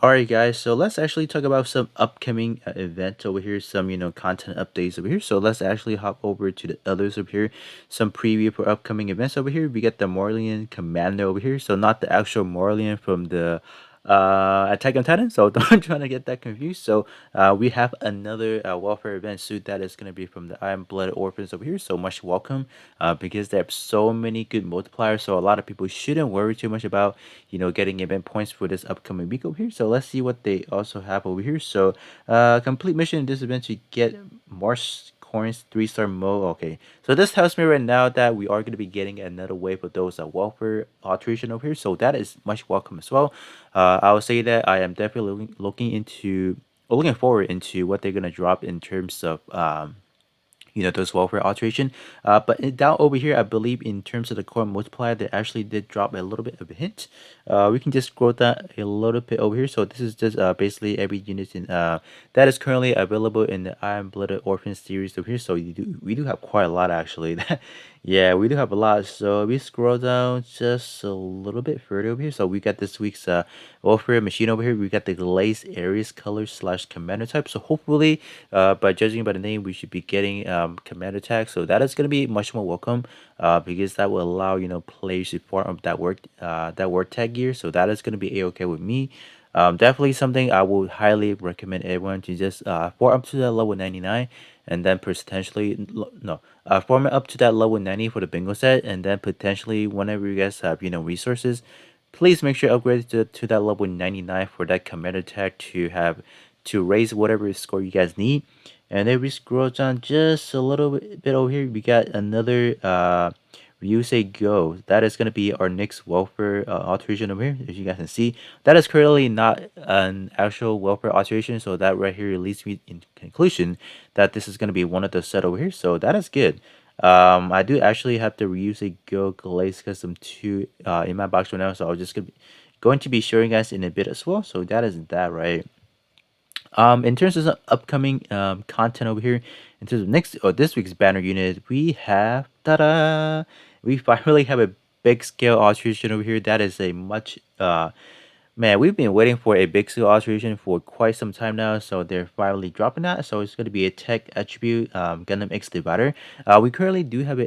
Alright, guys. So let's actually talk about some upcoming events over here, some content updates over here. So let's actually hop over to the others over here, some preview for upcoming events over here. We get the Morlian Commando over here, so not the actual Morlian from the Attack on Titan. So don't try to get that confused. So we have another welfare event suit that is going to be from the Iron Blood Orphans over here. So much welcome, because they have so many good multipliers. So a lot of people shouldn't worry too much about getting event points for this upcoming week over here. So let's see what they also have over here. So complete mission in this event to get more coins, 3-star mode. Okay, so this tells me right now that we are going to be getting another wave of those welfare alteration over here. So that is much welcome as well. I would say that I am definitely looking into looking forward into what they're going to drop in terms of those welfare alteration. But down over here, I believe in terms of the core multiplier, they actually did drop a little bit of a hint. We can just scroll that a little bit over here. So this is just basically every unit in that is currently available in the Iron Blooded Orphan series over here. So we do have quite a lot actually. Yeah, we do have a lot. So we scroll down just a little bit further over here. So we got this week's welfare machine over here. We got the Glazed Aries color slash commander type. So hopefully, by judging by the name, we should be getting commander tag. So that is going to be much more welcome, because that will allow players to form up that word tag gear. So that is going to be a-okay with me. Definitely something I would highly recommend everyone to just form up to that level 99, and then potentially no form it up to that level 90 for the bingo set, and then potentially whenever you guys have resources, please make sure upgrade to that level 99 for that commander tag to have to raise whatever score you guys need. And then we scroll down just a little bit over here, we got another Ryusei Go. That is going to be our next welfare alteration over here. As you guys can see, that is currently not an actual welfare alteration, so that right here leads me in conclusion that this is going to be one of the set over here. So that is good. I do actually have the Ryusei Go Glaze Custom 2 in my box right now, so I'm just going to be showing you guys in a bit as well. So that is that, right? In terms of some upcoming content over here, in terms of next or this week's banner unit, we have ta-da! We finally have a big scale alteration over here. That is a much man, we've been waiting for a big scale alteration for quite some time now, so they're finally dropping that. So it's going to be a tech attribute, Gundam X Divider. We currently do have a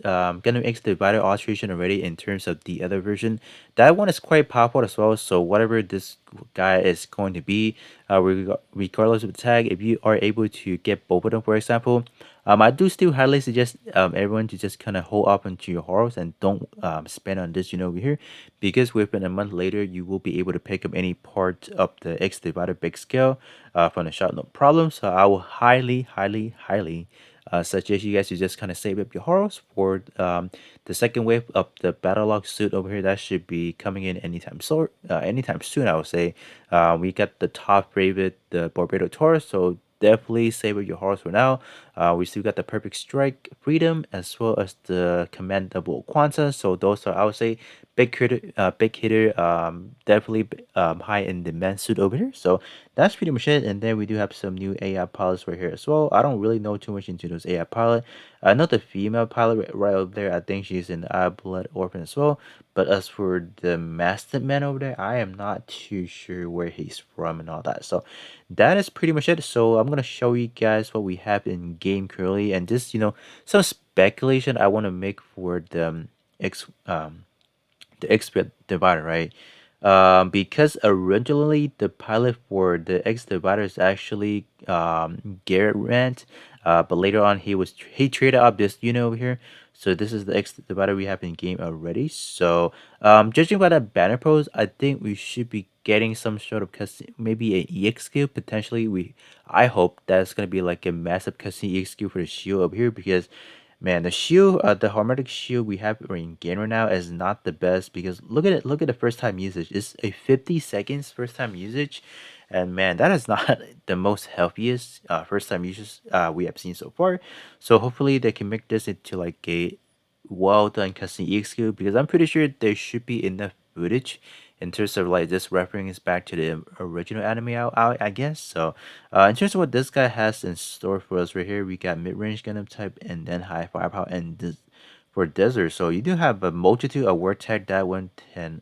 Gundam X Divider alteration already in terms of the other version. That one is quite powerful as well. So whatever this guy is going to be, regardless of the tag, if you are able to get both of them, for example, I do still highly suggest everyone to just kind of hold up onto your horse and don't spend on this over here, because within a month later you will be able to pick up any part of the X Divider big scale from the shop, no problem. So I will highly suggest you guys to just kind of save up your horse for the second wave of the battle log suit over here. That should be coming in anytime anytime soon, I would say. We got the top favorite, the Barbados Taurus, so definitely save up your horse for now. We still got the Perfect Strike Freedom as well as the Commendable Quanta. So those are, I would say, big hitter, definitely high in demand suit over here. So that's pretty much it. And then we do have some new AI pilots right here as well. I don't really know too much into those AI pilot. I know the female pilot right over there, I think she's an Blood Orphan as well. But as for the Master Man over there, I am not too sure where he's from and all that. So that is pretty much it. So I'm gonna show you guys what we have in game currently, and just some speculation I want to make for X the X Divider, right? Because originally the pilot for the X Divider is actually Garrett Rand, but later on he traded up this unit over here. So this is the X Divider we have in game already. So judging by that banner pose, I think we should be getting some sort of custom, maybe an EX skill potentially. I hope that's gonna be like a massive custom EX skill for the shield over here, because man, the shield, the hermetic shield we have in game right now is not the best, because look at it. Look at the first time usage. It's a 50 seconds first time usage, and man, that is not the most healthiest first time usage we have seen so far. So hopefully they can make this into like a well done custom EX skill, because I'm pretty sure there should be enough footage in terms of like this reference back to the original anime I guess. So in terms of what this guy has in store for us right here, we got mid-range Gundam type and then high firepower and for desert. So you do have a multitude of word tag that one can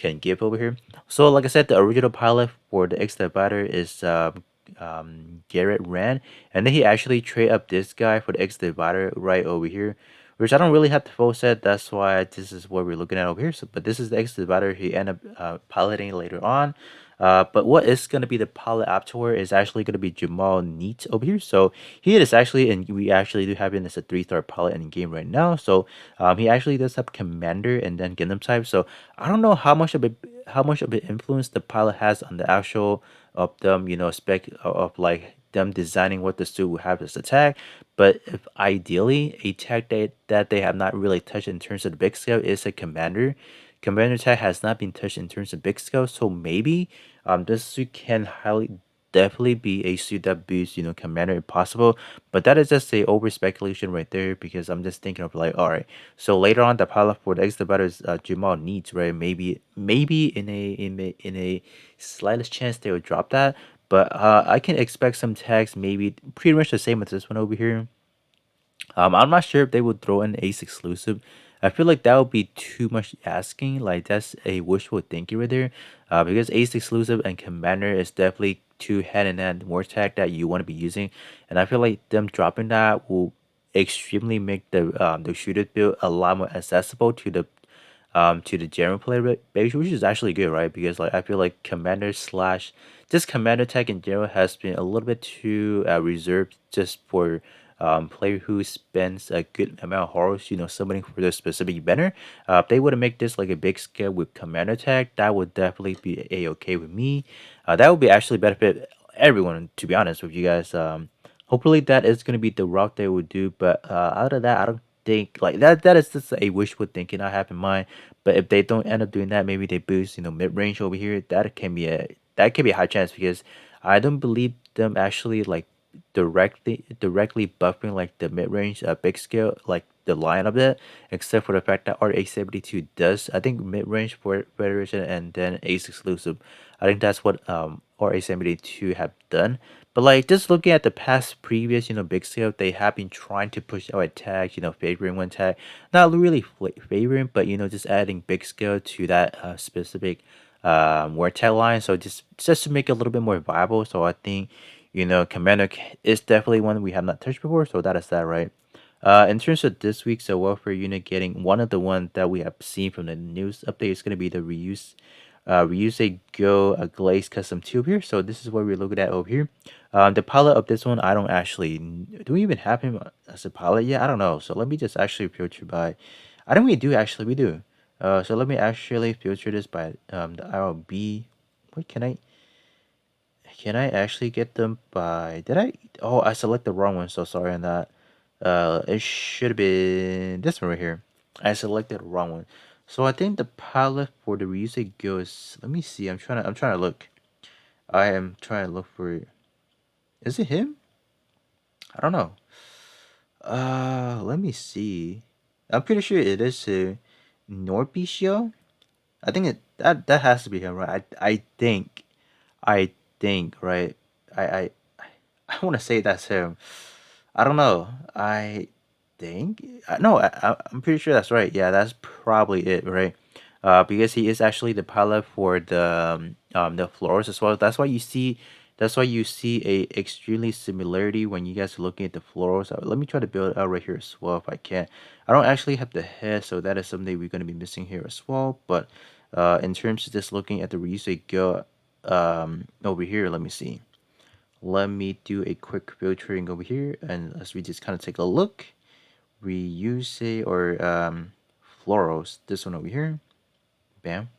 can give over here. So like I said, the original pilot for the X Divider is Garrett Rand, and then he actually trade up this guy for the X Divider right over here, which I don't really have the full set. That's why this is what we're looking at over here. So, but this is the X Divider he ended up piloting later on. But what is going to be the pilot afterward is actually going to be Jamal Neat over here. So he is actually, and we actually do have him as a 3-star pilot in the game right now. So he actually does have Commander and then Gundam type. So I don't know how much of an influence the pilot has on the actual of them, spec of like them designing what the suit will have as attack. But if ideally a tag that they have not really touched in terms of the big scale is a commander. Commander tag has not been touched in terms of big scale, so maybe this suit can highly definitely be a suit that boosts, commander if possible. But that is just a over speculation right there because I'm just thinking of like, all right, so later on the pilot for the X Divider is Jamal needs, right? Maybe in a slightest chance they will drop that. But I can expect some tags maybe pretty much the same as this one over here. I'm not sure if they would throw in Ace exclusive. I feel like that would be too much asking. Like that's a wishful thinking right there. Because Ace exclusive and Commander is definitely two hand in hand war tag that you want to be using, and I feel like them dropping that will extremely make the shooter build a lot more accessible to the general player base, which is actually good, right? Because like I feel like Commander slash this Commander tech in general has been a little bit too reserved just for player who spends a good amount of horrors, summoning for the specific banner. If they would make this like a big scale with Commander tech, that would definitely be a okay with me. That would be actually benefit everyone, to be honest with you guys. Hopefully that is gonna be the route they would do, but out of that, I don't think like that is just a wishful thinking I have in mind. But if they don't end up doing that, maybe they boost, mid range over here. That can be a high chance because I don't believe them actually like directly buffing like the mid range big scale like the line of it, except for the fact that RA72 does. I think mid range for Federation and then Ace exclusive. I think that's what RA72 have done. But like just looking at the past previous, big scale, they have been trying to push out a tag, favoring one tag, not really favoring, but just adding big scale to that specific word tag line. So just to make it a little bit more viable. So I think Commander is definitely one we have not touched before. So that is that, right? In terms of this week's welfare unit getting one of the ones that we have seen from the news update is going to be the reuse a go a glaze custom tube here. So this is what we're looking at over here. The pilot of this one, I don't actually do we even have him as a pilot yet? I don't know. So let me just actually filter by. I think we do actually we do. So let me actually filter this by the RLB. What can I actually get them by? Did I? Oh, I select the wrong one. So sorry on that. It should have been this one right here. I selected the wrong one. So I think the pilot for the Ryusei goes. Let me see. I'm trying to look. I am trying to look for it. Is it him? I don't know. Let me see. I'm pretty sure it is Norbicio. I think that has to be him, right? I think right. I I want to say that's him. I don't know. I think no. I'm pretty sure that's right. Yeah, that's probably it, right? Because he is actually the pilot for the floors as well. That's why you see. That's why you see a extremely similarity when you guys are looking at the floors. Let me try to build it out right here as well if I can. I don't actually have the head, so that is something we're going to be missing here as well. But in terms of just looking at the reuse go over here, let me see. Let me do a quick filtering over here, and as we just kind of take a look, reuse it or florals. This one over here, bam.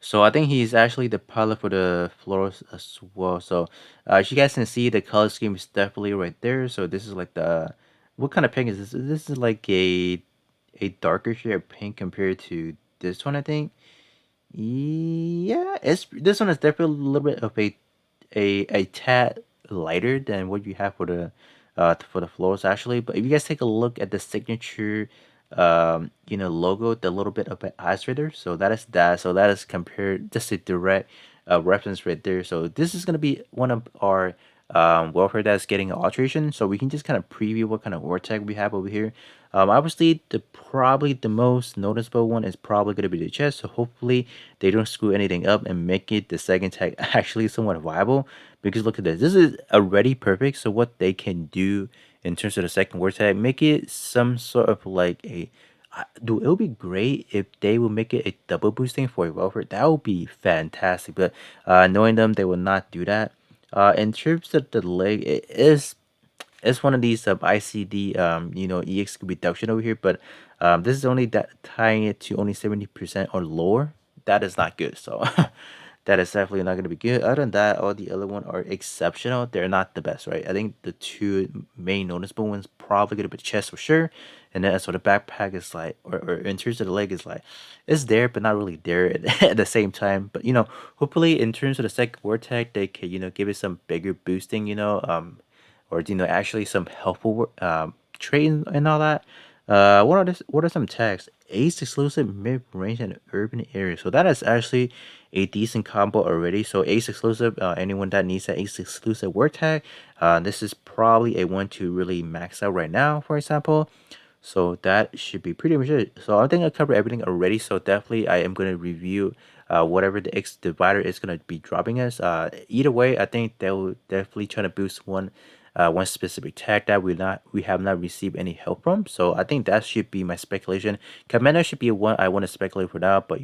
So I think he's actually the pilot for the florals as well. So as you guys can see, the color scheme is definitely right there. So this is like the what kind of pink is this? This is like a darker shade of pink compared to this one, I think. Yeah, it's this one is definitely a little bit of a tad lighter than what you have for the floors actually. But if you guys take a look at the signature logo, the little bit of an eyes right there. So that is that. So that is compared just a direct reference right there. So this is gonna be one of our welfare that's getting an alteration. So we can just kind of preview what kind of war tag we have over here. Obviously, probably the most noticeable one is probably going to be the chest. So hopefully they don't screw anything up and make it the second tag actually somewhat viable. Because look at this. This is already perfect. So what they can do in terms of the second war tag, make it some sort of like a dude, it would be great if they would make it a double boosting for a welfare. That would be fantastic. But knowing them, they will not do that. In terms of the leg, it is it's one of these ICD EX reduction over here, but this is only that tying it to only 70% or lower. That is not good. So that is definitely not going to be good. Other than that, all the other ones are exceptional. They're not the best, right? I think the two main noticeable ones probably going to be the chest for sure, and then so the backpack is like, or in terms of the leg is like, it's there but not really there at the same time. But hopefully in terms of the second word tag, they can give it some bigger boosting. Or actually some helpful trade and all that. What are some tags? Ace exclusive mid range and urban area. So that is actually a decent combo already. So Ace exclusive, anyone that needs that Ace exclusive word tag, this is probably a one to really max out right now, for example. So that should be pretty much it. So I think I covered everything already. So definitely I am going to review whatever the X divider is going to be dropping us. Either way, I think they will definitely try to boost one specific tag that we have not received any help from. So I think that should be my speculation. Commander should be one I want to speculate for now, but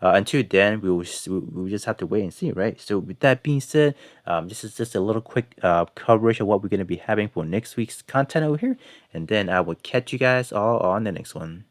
until then we will just have to wait and see, right? So with that being said, this is just a little quick coverage of what we're going to be having for next week's content over here, and then I will catch you guys all on the next one.